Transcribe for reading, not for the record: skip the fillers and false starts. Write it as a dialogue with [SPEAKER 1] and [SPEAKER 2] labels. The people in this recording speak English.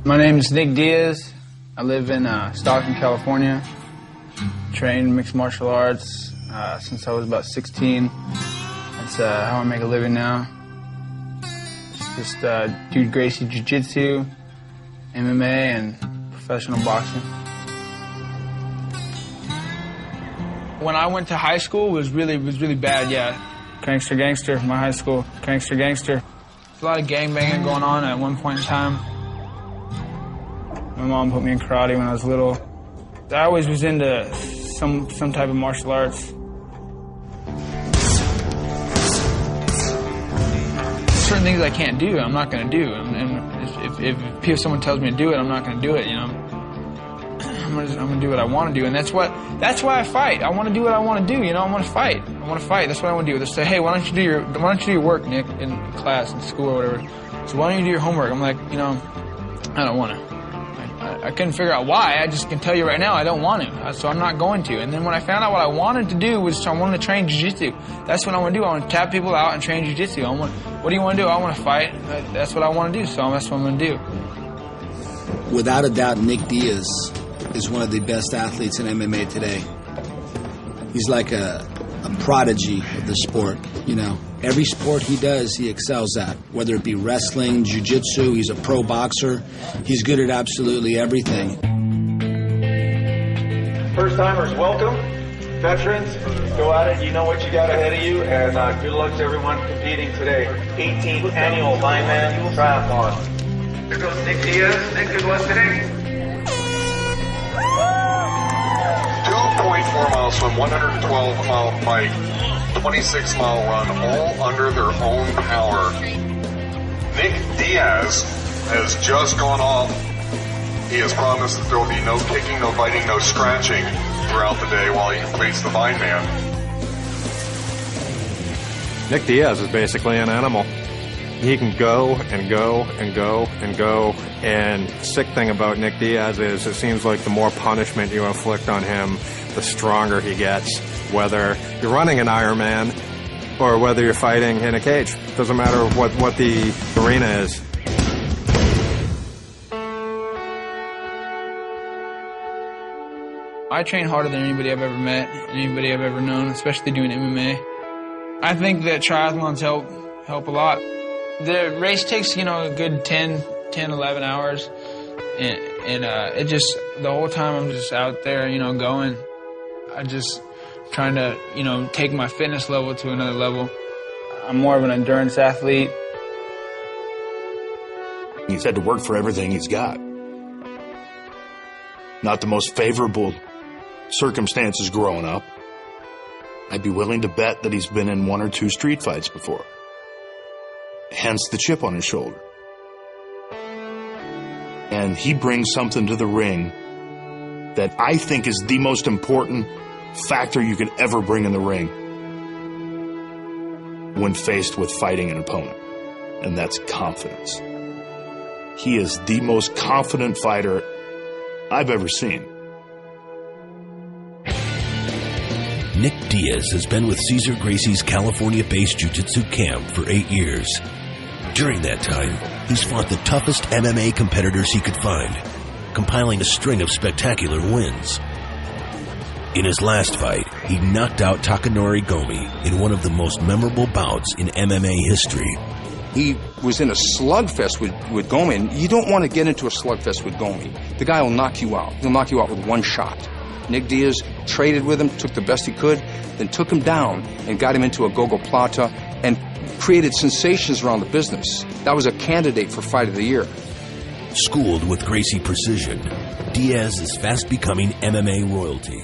[SPEAKER 1] My name is Nick Diaz. I live in Stockton, California. Trained mixed martial arts since I was about 16. That's how I make a living now. Just do Gracie Jiu-Jitsu, MMA, and professional boxing. When I went to high school, it was really bad, yeah. Prankster Gangster, my high school, Prankster Gangster. There's a lot of gangbanging going on at one point in time. My mom put me in karate when I was little. I always was into some type of martial arts. Certain things I can't do, I'm not going to do. And if someone tells me to do it, I'm not going to do it, you know. I'm gonna do what I want to do, and that's why I fight. I want to do what I want to do, you know. I want to fight. That's what I want to do. They say, hey, why don't you do your work, Nick, in class, in school, or whatever. So why don't you do your homework? I'm like, you know, I don't want to. I couldn't figure out why. I just can tell you right now, I don't want to. So I'm not going to. And then when I found out what I wanted to do was, I wanted to train jiu-jitsu. That's what I want to do. I want to tap people out and train jiu-jitsu. What do you want to do? I want to fight. That's what I want to do. So that's what I'm going to do.
[SPEAKER 2] Without a doubt, Nick Diaz is one of the best athletes in MMA today. He's like a prodigy of the sport, you know. Every sport he does, he excels at. Whether it be wrestling, jiu-jitsu, he's a pro boxer. He's good at absolutely everything.
[SPEAKER 3] First-timers, welcome. Veterans, go at it. You know what you got ahead of you. And good luck to everyone competing today. 18th Annual Lineman Triathlon. Here goes Nick Diaz. Nick, good luck today.
[SPEAKER 4] 2.4 miles swim, 112-mile bike, 26-mile run, all under their own power. Nick Diaz has just gone off. He has promised that there will be no kicking, no biting, no scratching throughout the day while he completes the Vine Man.
[SPEAKER 5] Nick Diaz is basically an animal. He can go and go and go and go. And the sick thing about Nick Diaz is it seems like the more punishment you inflict on him, the stronger he gets. Whether you're running an Ironman or whether you're fighting in a cage. Doesn't matter what the arena is.
[SPEAKER 1] I train harder than anybody I've ever met, anybody I've ever known, especially doing MMA. I think that triathlons help a lot. The race takes, you know, a good 10, 11 hours. And it just, the whole time I'm just out there, you know, going. I just trying to, you know, take my fitness level to another level. I'm more of an endurance athlete.
[SPEAKER 6] He's had to work for everything he's got. Not the most favorable circumstances growing up. I'd be willing to bet that he's been in 1 or 2 street fights before. Hence the chip on his shoulder. And he brings something to the ring that I think is the most important factor you could ever bring in the ring when faced with fighting an opponent. And that's confidence. He is the most confident fighter I've ever seen.
[SPEAKER 7] Nick Diaz has been with Cesar Gracie's California-based jiu-jitsu camp for 8 years. During that time, he's fought the toughest MMA competitors he could find, compiling a string of spectacular wins. In his last fight, he knocked out Takanori Gomi in one of the most memorable bouts in MMA history.
[SPEAKER 8] He was in a slugfest with Gomi, and you don't want to get into a slugfest with Gomi. The guy will knock you out. He'll knock you out with one shot. Nick Diaz traded with him, took the best he could, then took him down and got him into a gogoplata and created sensations around the business. That was a candidate for Fight of the Year.
[SPEAKER 7] Schooled with Gracie precision, Diaz is fast becoming MMA royalty.